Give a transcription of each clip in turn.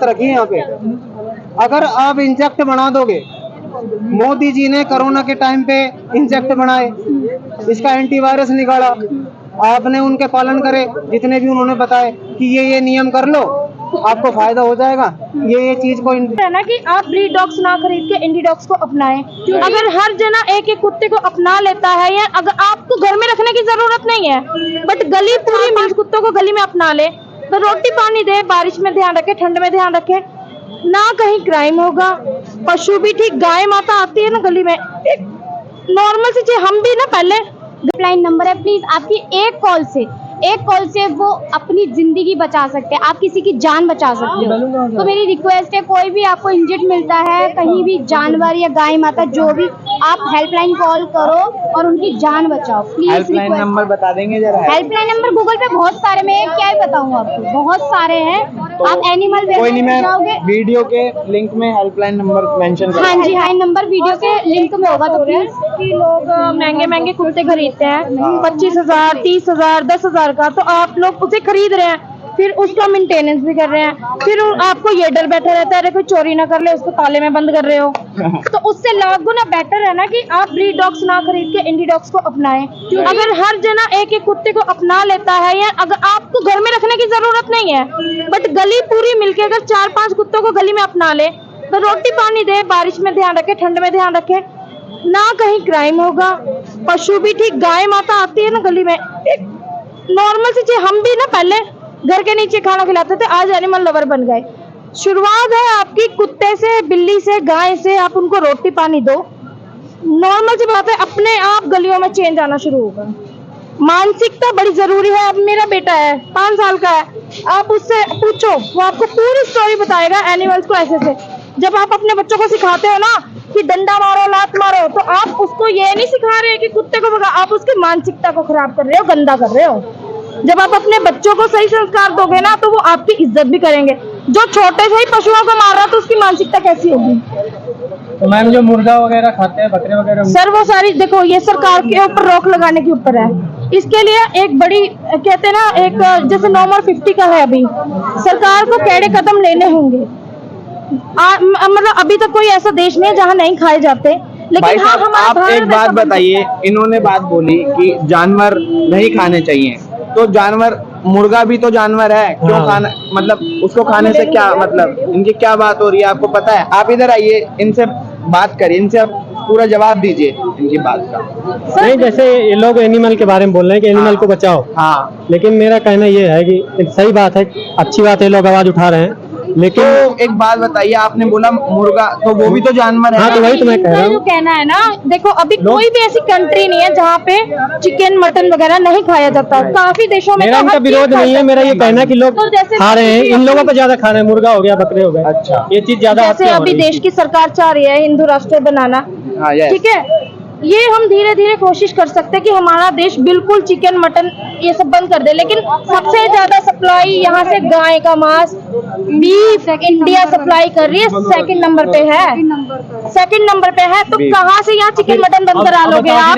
रखिए यहाँ पे। अगर आप इंजेक्ट बना दोगे, मोदी जी ने कोरोना के टाइम पे इंजेक्ट बनाए, इसका एंटीवायरस निकाला, आपने उनके पालन करे, जितने भी उन्होंने बताए कि ये नियम कर लो, आपको फायदा हो जाएगा। ये चीज को है ना कि आप ब्रीड डॉग्स ना खरीद के इंडी डॉग्स को अपनाएं। अगर हर जना एक एक कुत्ते को अपना लेता है, या अगर आपको घर में रखने की जरूरत नहीं है, बट गली पूरी मिल कुत्तों को गली में अपना ले, तो रोटी पानी दे, बारिश में ध्यान रखे, ठंड में ध्यान रखे, ना कहीं क्राइम होगा, पशु भी ठीक। गाय माता आती है ना गली में, एक नॉर्मल सी चीज। हम भी ना पहले हेल्पलाइन नंबर है, प्लीज आपकी एक कॉल से वो अपनी जिंदगी बचा सकते हैं, आप किसी की जान बचा सकते हो। तो मेरी रिक्वेस्ट है, कोई भी आपको इंजर्ड मिलता है कहीं भी, जानवर या गाय माता जो भी, आप हेल्पलाइन कॉल करो और उनकी जान बचाओ प्लीज। हेल्पलाइन नंबर बता देंगे जरा? हेल्पलाइन नंबर गूगल पे बहुत सारे, मैं क्या ही बताऊँ आपको, बहुत सारे हैं। तो आप एनिमल कोई नहीं, मैं वीडियो के लिंक में हेल्पलाइन नंबर मेंशन करूंगा। हाँ जी, हाँ नंबर वीडियो के लिंक में होगा। तो प्लीज कि लोग महंगे महंगे कुत्ते खरीदते हैं 25,000, 30,000, 10,000 का, तो आप लोग उसे खरीद रहे हैं, फिर उसका मेंटेनेंस भी कर रहे हैं, फिर आपको ये डर बैठा रहता है कोई चोरी ना कर ले, उसको ताले में बंद कर रहे हो। तो उससे लाख गुना बेटर है ना कि आप ब्रीड डॉग्स ना खरीद के इंडी डॉग्स को अपनाएं। अगर हर जना एक एक कुत्ते को अपना लेता है, या अगर आपको घर में रखने की जरूरत नहीं है, बट गली पूरी मिलके अगर 4-5 कुत्तों को गली में अपना ले, तो रोटी पानी दे, बारिश में ध्यान रखे, ठंड में ध्यान रखे, ना कहीं क्राइम होगा, पशु भी ठीक। गाय माता आती है ना गली में, एक नॉर्मल सी चीज। हम भी ना पहले घर के नीचे खाना खिलाते थे, आज एनिमल लवर बन गए। शुरुआत है आपकी कुत्ते से, बिल्ली से, गाय से, आप उनको रोटी पानी दो, नॉर्मल सी बात है, अपने आप गलियों में चेंज आना शुरू होगा। मानसिकता बड़ी जरूरी है। अब मेरा बेटा है 5 साल का है, आप उससे पूछो, वो आपको पूरी स्टोरी बताएगा एनिमल्स को ऐसे से। जब आप अपने बच्चों को सिखाते हो ना कि डंडा मारो, लात मारो, तो आप उसको ये नहीं सिखा रहे कि कुत्ते को भगा, आप उसकी मानसिकता को खराब कर रहे हो, गंदा कर रहे हो। जब आप अपने बच्चों को सही संस्कार दोगे ना, तो वो आपकी इज्जत भी करेंगे। जो छोटे से ही पशुओं को मार रहा, तो उसकी मानसिकता कैसी होगी? तो मैम जो मुर्गा वगैरह खाते हैं, बकरे वगैरह, सर वो सारी देखो, ये सरकार के ऊपर रोक लगाने के ऊपर है। इसके लिए एक बड़ी कहते हैं ना, एक जैसे नॉर्मल 50 का है, अभी सरकार को कड़े कदम लेने होंगे। मतलब अभी तक कोई ऐसा देश नहीं है जहाँ नहीं खाए जाते, लेकिन हाँ हमारा आप एक बात बताइए, इन्होंने बात बोली कि जानवर नहीं खाने चाहिए, तो जानवर, मुर्गा भी तो जानवर है, क्यों खाना, मतलब उसको खाने से क्या मतलब, इनकी क्या बात हो रही है आपको पता है? आप इधर आइए, इनसे बात करिए, इनसे पूरा जवाब दीजिए इनकी बात का। नहीं, जैसे ये लोग एनिमल के बारे में बोल रहे हैं कि एनिमल को बचाओ, हाँ, लेकिन मेरा कहना ये है कि सही बात है, अच्छी बात है, लोग आवाज उठा रहे हैं, लेकिन तो एक बात बताइए, आपने बोला मुर्गा, तो वो भी तो जानवर है। हाँ, तो वही तो मैं कह रहा जो हूँ। कहना है ना, देखो अभी कोई भी ऐसी कंट्री नहीं है जहाँ पे चिकन मटन वगैरह नहीं खाया जाता। काफी देशों में मेरा तो इनका हर चीज विरोध नहीं है, मेरा ये कहना है कि लोग तो जैसे खा रहे हैं, इन लोगों को ज्यादा खा रहे हैं, मुर्गा हो गया, बकरे हो गए, अच्छा, ये चीज ज्यादा जैसे अभी देश की सरकार चाह रही है हिंदू राष्ट्र बनाना, हाँ, yes। ठीक है, ये हम धीरे धीरे कोशिश कर सकते हैं कि हमारा देश बिल्कुल चिकन मटन ये सब बंद कर दे। लेकिन सबसे ज्यादा सप्लाई यहाँ से गाय का मांस, बीफ इंडिया सप्लाई कर रही है, सेकंड नंबर पे है, सेकंड नंबर पे है। तो कहाँ से यहाँ चिकन मटन बंद करा लोगे आप?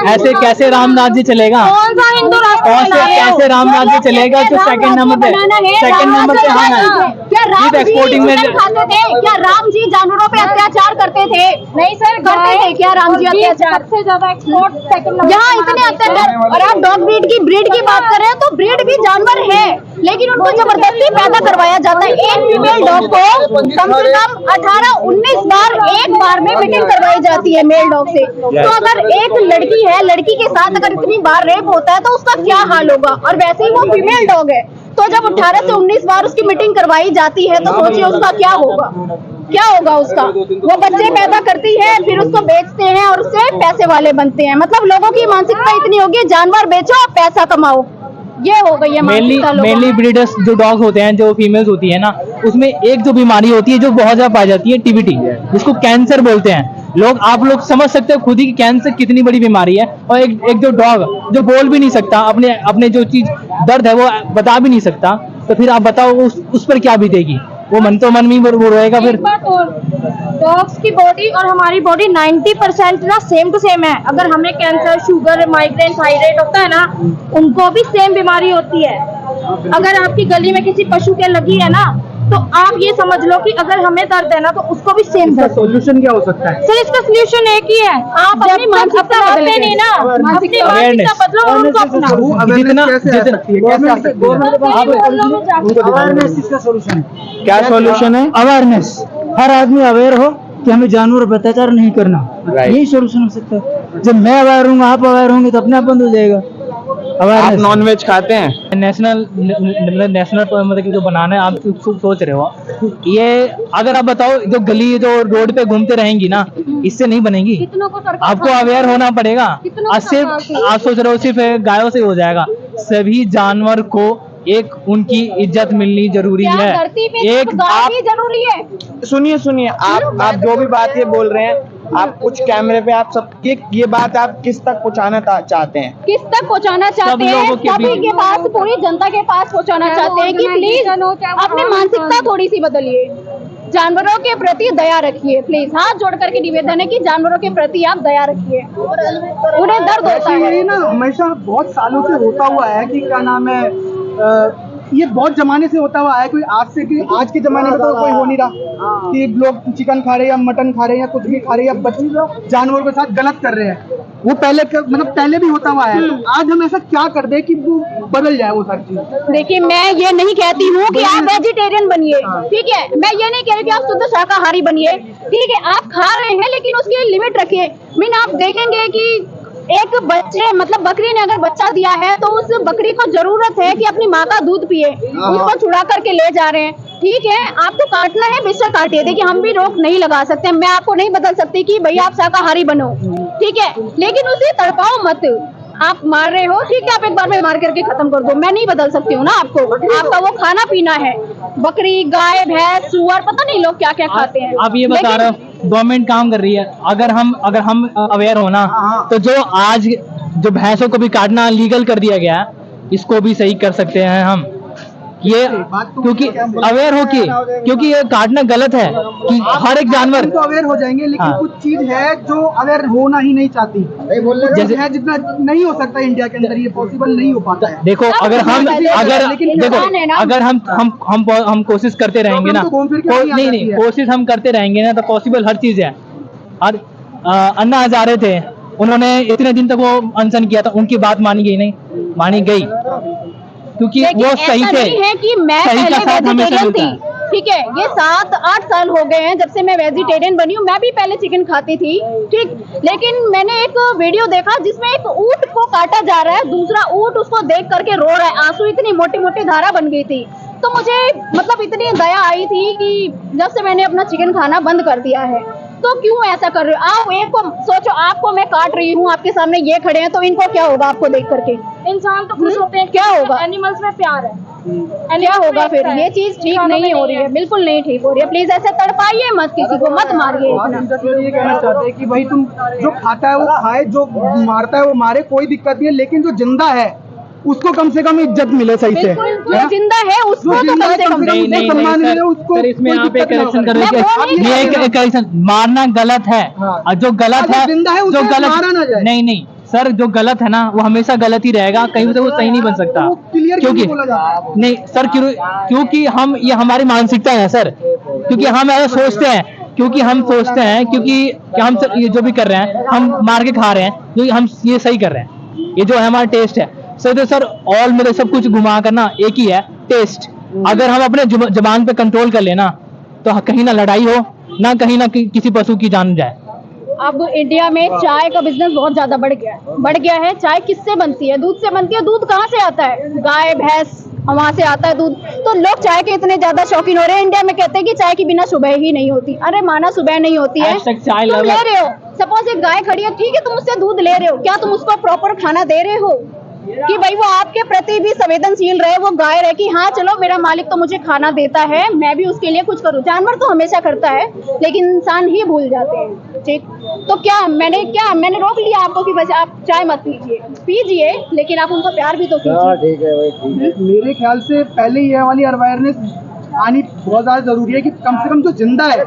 ऐसे कैसे राम राज्य चलेगा? कौन सा हिंदू राष्ट्र बना रहे हो? कैसे राम राज्य चलेगा जो सेकंड नंबर पे, सेकंड नंबर पे? हाँ, क्या राम जी एक्सपोर्टिंग में चिकन खाते थे? क्या राम जी जानवरों पे अत्याचार करते थे? नहीं सर, करते थे क्या राम जी अत्याचार? सबसे ज्यादा एक्सपोर्ट सेकंड नंबर यहाँ इतने अत्याचार, और आप डॉग ब्रीड की बात कर रहे हैं, तो ब्रीड भी जानवर है, लेकिन उनको जबरदस्ती पैदा करवाया जाता है। एक फीमेल डॉग को कम से कम 18-19 बार एक बार में मीटिंग करवाई जाती है मेल डॉग से। तो अगर एक लड़की है, लड़की के साथ अगर इतनी बार रेप होता है, तो उसका क्या हाल होगा? और वैसे ही वो फीमेल डॉग है, तो जब 18 से 19 बार उसकी मीटिंग करवाई जाती है, तो सोचिए उसका क्या होगा, क्या होगा उसका। वो बच्चे पैदा करती है, फिर उसको बेचते हैं और उससे पैसे वाले बनते हैं। मतलब लोगों की मानसिकता इतनी होगी, जानवर बेचो पैसा कमाओ, ये हो गई है मानसिकता। मेनली ब्रीडर्स जो डॉग होते हैं, जो फीमेल्स होती है ना, उसमें एक जो बीमारी होती है जो बहुत ज्यादा पाई जाती है, टीबीटी, जिसको कैंसर बोलते हैं। आप लोग समझ सकते हो खुद ही कि कैंसर कितनी बड़ी बीमारी है। और एक जो डॉग जो बोल भी नहीं सकता, अपने जो चीज दर्द है वो बता भी नहीं सकता, तो फिर आप बताओ उस पर क्या बीतेगी? वो मन तो मन में वो रहेगा। फिर डॉग्स की बॉडी और हमारी बॉडी 90% ना सेम टू सेम है। अगर हमें कैंसर, शुगर, माइग्रेन, थायराइड होता है ना, उनको भी सेम बीमारी होती है। अगर आपकी गली में किसी पशु के लगी है ना, तो आप ये समझ लो कि अगर हमें दर्द है ना तो उसको भी सेम दर्द। सोल्यूशन क्या हो सकता है? सर इसका सोल्यूशन एक ही है, आप अपनी मानसिकता बदले नहीं ना, अपनी मानसिकता बदलो और उनको अपनाओ। जितना अवेयरनेस इसका सोल्यूशन है। क्या सोल्यूशन है? अवेयरनेस, हर आदमी अवेयर हो कि हमें जानवर पर अत्याचार नहीं करना, Right. यही सोल्यूशन हो सकता है। जब मैं अवेयर हूँ, आप अवेयर होंगे तो अपने आप बंद हो जाएगा। आप अवेयरनेस नॉन वेज खाते हैं? नेशनल मतलब कि जो बनाना है आप सोच रहे हो, ये अगर आप बताओ जो गली जो रोड पे घूमते रहेंगी ना, इससे नहीं बनेगी। आपको अवेयर होना पड़ेगा। आज सिर्फ आप सोच रहे हो सिर्फ गायों से हो जाएगा, सभी जानवर को एक उनकी इज्जत मिलनी जरूरी है। धरती पे एक गाय भी जरूरी है। सुनिए आप जो भी बात ये बोल रहे हैं, आप कुछ कैमरे पे आप सब ये बात आप किस तक पहुंचाना चाहते हैं? किस तक पहुंचाना चाहते हैं? लोगों के सभी बीच। के पास, पूरी जनता के पास पहुंचाना चाहते हैं कि प्लीज अपनी मानसिकता थोड़ी सी बदलिए, जानवरों के प्रति दया रखिए। प्लीज हाथ जोड़ करके निवेदन है कि जानवरों के प्रति आप दया रखिए, उन्हें दर्द होता है। ये ना हमेशा बहुत सालों से होता हुआ है कि क्या नाम है, ये बहुत जमाने से होता हुआ है। कोई आज के जमाने में तो कोई हो नहीं रहा कि लोग चिकन खा रहे हैं या मटन खा रहे हैं या कुछ भी खा रहे हैं या जानवरों के साथ गलत कर रहे हैं। वो पहले भी होता हुआ है। तो आज हम ऐसा क्या कर दे कि वो बदल जाए वो सारी चीज। देखिए मैं ये नहीं कहती हूँ कि आप वेजिटेरियन बनिए, ठीक है, मैं ये नहीं कह रही कि आप शुद्ध शाकाहारी बनिए, ठीक है, आप खा रहे हैं लेकिन उसकी लिमिट रखिए। मीन आप देखेंगे कि एक बच्चे मतलब बकरी ने अगर बच्चा दिया है तो उस बकरी को जरूरत है कि अपनी माँ का दूध पिए, उसको छुड़ा करके ले जा रहे हैं, ठीक है, आपको काटना है बेशक काटिए। देखिए हम भी रोक नहीं लगा सकते, मैं आपको नहीं बदल सकती कि भैया आप शाकाहारी बनो, ठीक है, लेकिन उसे तड़पाओ मत। आप मार रहे हो, ठीक है, आप एक बार में मार करके खत्म कर दो, मैं नहीं बदल सकती हूँ ना आपको। आपका वो खाना पीना है, बकरी, गाय, भैंस, सुअर, पता नहीं लोग क्या क्या खाते हैं। आप ये बता रहे हो गवर्नमेंट काम कर रही है, अगर हम अवेयर हो ना, तो जो आज जो भैंसों को भी काटना लीगल कर दिया गया है, इसको भी सही कर सकते हैं हम। ये क्योंकि अवेयर हो क्योंकि ये काटना गलत है कि हर एक जानवर तो अवेयर हो जाएंगे, लेकिन हाँ। कुछ चीज है जो अवेयर होना ही नहीं चाहती। जैसे है जितना नहीं हो सकता इंडिया के अंदर, ये पॉसिबल नहीं हो पाता है। देखो अगर हम कोशिश करते रहेंगे ना, नहीं कोशिश हम करते रहेंगे ना तो पॉसिबल हर चीज है। और अन्ना हजारे थे, उन्होंने इतने दिन तक वो अनशन किया था, उनकी बात मानी गई क्योंकि वो सही थे। नहीं है कि मैं सही का पहले साथ हमेशा वेजिटेरियन मिलता थी, है। ठीक है, ये 7-8 साल हो गए हैं जब से मैं वेजिटेरियन बनी हूँ। मैं भी पहले चिकन खाती थी, ठीक, लेकिन मैंने एक वीडियो देखा जिसमें एक ऊंट को काटा जा रहा है, दूसरा ऊंट उसको देख करके रो रहा है, आंसू इतनी मोटी मोटी धारा बन गई थी। तो मुझे मतलब इतनी दया आई थी कि जब से मैंने अपना चिकन खाना बंद कर दिया है। तो क्यों ऐसा कर रहे हो आप? एक को सोचो, आपको मैं काट रही हूँ, आपके सामने ये खड़े हैं, तो इनको क्या होगा आपको देख करके? इंसान तो खुश होते हैं, क्या होगा? एनिमल्स में प्यार है, क्या होगा फिर? ये चीज ठीक नहीं हो रही है, बिल्कुल नहीं ठीक हो रही है। प्लीज ऐसे तड़पाइए मत, किसी को मत मारिए इतना। ये कहना चाहते हैं कि भाई तुम जो खाता है वो खाए, जो मारता है वो मारे, कोई दिक्कत नहीं है, लेकिन जो जिंदा है उसको कम से कम इज्जत मिले सही से। बिल्कुल, जो जिंदा है उसको तो कम से कम नहीं सम्मान मिले, उसको सर, इसमें कोई आप एक दिक्कत ना करेक्शन हो। कर मैं वो नहीं ये कह रही एक करेक्शन, मारना गलत है। हाँ। और जो गलत अगर है, जिंदा है, जो उसे गलत मारा ना जाए। नहीं सर, जो गलत है ना वो हमेशा गलत ही रहेगा, कहीं से वो सही नहीं बन सकता। वो क्लियर क्योंकि बोला जाता है। नहीं सर, क्योंकि हम ये हमारी मानसिकता है सर, क्योंकि हम ऐसा सोचते हैं, क्योंकि हम ये जो भी कर रहे हैं हम मार के खा रहे हैं, जो हम ये सही कर रहे हैं, ये जो है हमारा टेस्ट है सर। तो सर ऑल मेरे सब कुछ घुमा करना एक ही है, टेस्ट। अगर हम अपने जबान पे कंट्रोल कर लेना तो कहीं ना लड़ाई हो, ना कहीं ना किसी पशु की जान जाए। अब इंडिया में चाय का बिजनेस बहुत ज्यादा बढ़ गया है। चाय किससे बनती है? दूध से बनती है। दूध कहाँ से आता है? गाय, भैंस, वहां से आता है दूध। तो लोग चाय के इतने ज्यादा शौकीन हो रहे हैं। इंडिया में कहते हैं कि चाय की बिना सुबह ही नहीं होती। अरे माना सुबह नहीं होती है, चाय तुम ले रहे हो। सपोज एक गाय खड़ी है, ठीक है, तुम उससे दूध ले रहे हो, क्या तुम उसको प्रॉपर खाना दे रहे हो कि भाई वो आपके प्रति भी संवेदनशील रहे, वो गाय रहे कि हाँ चलो मेरा मालिक तो मुझे खाना देता है, मैं भी उसके लिए कुछ करूँ। जानवर तो हमेशा करता है, लेकिन इंसान ही भूल जाते हैं। ठीक, तो मैंने रोक लिया आपको कि बस आप चाय मत पीजिए, लेकिन आप उनका प्यार भी तो कीजिए। मेरे ख्याल से पहले ये वाली अवेयरनेस आनी बहुत ज्यादा जरूरी है कि कम से कम जो जिंदा है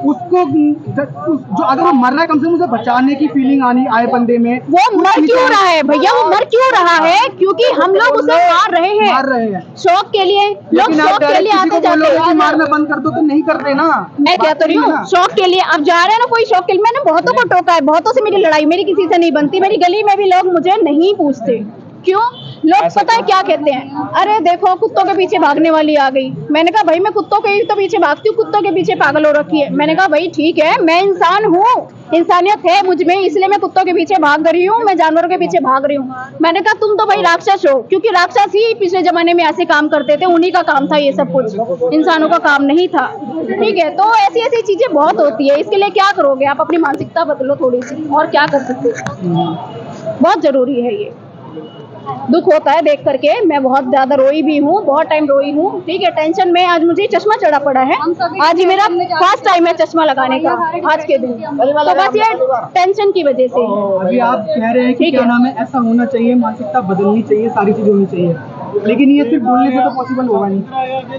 उसको जो अगर वो मर रहा है कम से कम उसे बचाने की फीलिंग आए बंदे में। वो मर क्यों रहा है भैया, वो मर क्यों रहा है? क्योंकि हम लोग उसे मार रहे हैं शौक के लिए। लोग शौक के लिए आते जाते हैं, मारना बंद कर दो तो नहीं करते ना। मैं क्या तो रही हूँ, शौक के लिए अब जा रहे हैं ना, कोई शौक के लिए। मैंने बहुतों को टोका है, बहुतों से मेरी लड़ाई, मेरी किसी से नहीं बनती। मेरी गली में भी लोग मुझे नहीं पूछते, क्यों? लोग पता है क्या कहते हैं, अरे देखो कुत्तों के पीछे भागने वाली आ गई। मैंने कहा भाई मैं कुत्तों के तो पीछे भागती हूँ, कुत्तों के पीछे पागल हो रखी है। मैंने कहा भाई ठीक है, मैं इंसान हूँ, इंसानियत है मुझ में, इसलिए मैं कुत्तों के पीछे भाग रही हूँ, मैं जानवरों के पीछे भाग रही हूँ। मैंने कहा तुम तो भाई राक्षस हो, क्योंकि राक्षस ही पिछले जमाने में ऐसे काम करते थे, उन्हीं का काम था ये सब कुछ, इंसानों का काम नहीं था। ठीक है, तो ऐसी ऐसी चीजें बहुत होती है। इसके लिए क्या करोगे आप? अपनी मानसिकता बदलो थोड़ी सी, और क्या कर सकते हो। बहुत जरूरी है ये। दुख होता है देख करके, मैं बहुत ज्यादा रोई भी हूँ, बहुत टाइम रोई हूँ। ठीक है, टेंशन में आज मुझे चश्मा चढ़ा पड़ा है। आज ही मेरा फर्स्ट टाइम है चश्मा लगाने का आज के दिन, तो बस ये टेंशन की वजह से। अभी आप कह रहे हैं कि क्या नाम है, ऐसा होना चाहिए, मानसिकता बदलनी चाहिए, सारी चीजें होनी चाहिए, लेकिन ये सिर्फ बोलने से तो पॉसिबल होगा नहीं।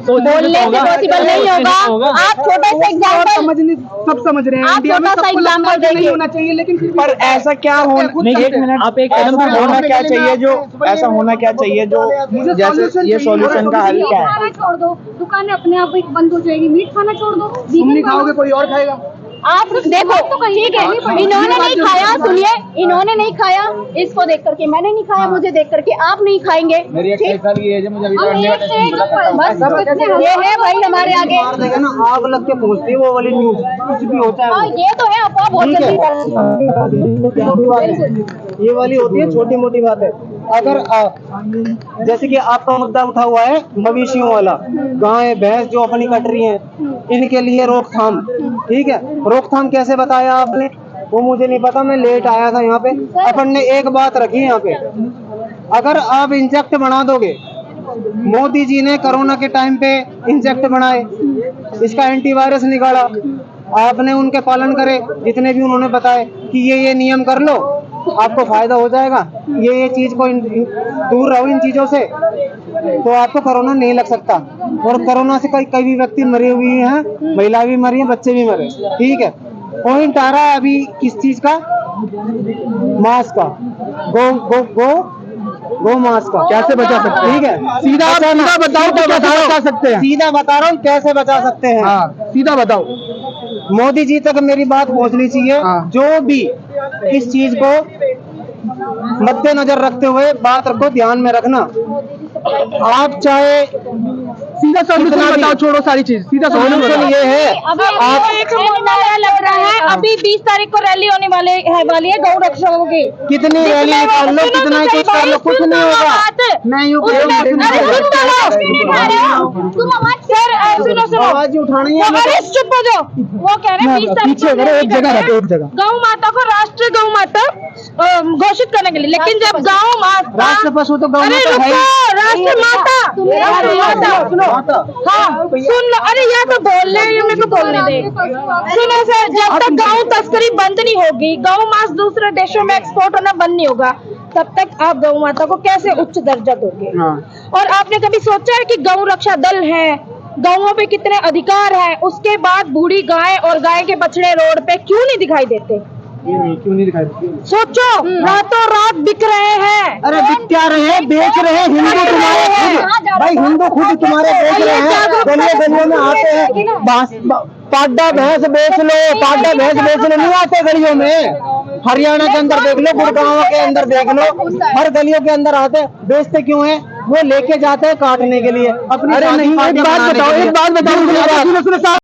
बोलने से पॉसिबल नहीं होगा। आप छोटा सा एग्जाम्पल, सब समझ रहे हैं, आप इंडिया में छोटा सा सबको लगता है एग्जाम्पल कि नहीं देखिए। होना चाहिए, लेकिन फिर भी पर ऐसा क्या होना, एक मिनट, आप एक कदम ऐसा होना क्या चाहिए जो, ऐसा होना क्या चाहिए जो, जैसे ये सॉल्यूशन का हल क्या है? छोड़ दो, दुकानें अपने आप ही बंद हो जाएगी, मीट खाना छोड़ दो, तुम नहीं खाओगे कोई और खाएगा। आप देखो ठीक है, इन्होंने नहीं खाया, सुनिए, इन्होंने नहीं खाया, इसको देख करके मैंने नहीं खाया, मुझे देख करके आप नहीं खाएंगे। मेरी 28 साल की एज है, मुझे अभी बस ये है भाई हमारे आगे। आग लग के पहुंचती है वो वाली न्यूज, कुछ भी होता है। हाँ, ये तो है, अफवाह बहुत जल्दी। ये वाली होती है छोटी मोटी बात है। अगर जैसे कि आपका मुद्दा उठा हुआ है मवेशियों वाला, गाय भैंस जो अपनी कट रही हैं, इनके लिए रोकथाम। ठीक है, रोकथाम कैसे बताया आपने, वो मुझे नहीं पता, मैं लेट आया था यहाँ पे। अपन ने एक बात रखी यहाँ पे, अगर आप इंजेक्ट बना दोगे, मोदी जी ने कोरोना के टाइम पे इंजेक्ट बनाए, इसका एंटीवायरस निकाला, आपने उनके पालन करे, जितने भी उन्होंने बताए कि ये नियम कर लो, आपको फायदा हो जाएगा, ये चीज को दूर रहो इन चीजों से, तो आपको कोरोना नहीं लग सकता। और कोरोना से कई भी व्यक्ति मरे हुए हैं, महिला भी मरी हैं, बच्चे भी मरे। ठीक है, पॉइंट आ रहा है अभी किस चीज का, मास्क का, गो मास्क का कैसे बचा सकते हैं। ठीक है, सीधा बताओ तो बचा सकते हैं, सीधा बता रहा हूँ कैसे बचा सकते हैं। सीधा बताओ, मोदी जी तक मेरी बात पहुंचनी चाहिए। जो भी इस चीज को मद्देनजर रखते हुए बात रखो, ध्यान में रखना। आप चाहे सीधा सॉल्यूशन बताओ, छोड़ो सारी चीज, सीधा सॉल्यूशन ये है। आप एक नया लग रहा है, अभी 20 तारीख को रैली होने वाली है गौ रक्षकों की। कितनी रैली निकाल लो, कितना कुछ कर लो, कुछ नहीं होगा। मैं यूँ आवाज उठानी है, चुप हो जाओ। वो कह रहे हैं 20 तारीख को गौ माता को राष्ट्रीय गौ माता घोषित करने के लिए, लेकिन जब गौ माता राष्ट्र पशु तो गौ माता है, राष्ट्र माता, हाँ सुन लो, अरे यहाँ तो बोल रहे हैं, मेरे को बोलने दे। सुनो सर, जब तक गौ तस्करी बंद नहीं होगी, गौ मांस दूसरे देशों में एक्सपोर्ट होना बंद नहीं होगा, तब तक आप गौ माता को कैसे उच्च दर्जा दोगे। और आपने कभी सोचा है कि गौ रक्षा दल है, गौओं पे कितने अधिकार हैं, उसके बाद बूढ़ी गाय और गाय के बछड़े रोड पे क्यों नहीं दिखाई देते? क्यों नहीं दिखाई? सोचो, रातों रात बिक रहे हैं। अरे बिक क्या रहे हैं, बेच रहे हैं, हिंदू तुम्हारे खुद, भाई हिंदू खुद तुम्हारे बेच रहे हैं, गलियों गलियों में आते हैं, पाड्डा भैंस बेच लो, पाड्डा भैंस बेच लो, नहीं आते गलियों में। हरियाणा के अंदर देख लो, गुड़गांव के अंदर देख लो, हर गलियों के अंदर आते, बेचते क्यों है? वो लेके जाते हैं काटने के लिए अपनी। अरे नहीं, एक बात बताओ,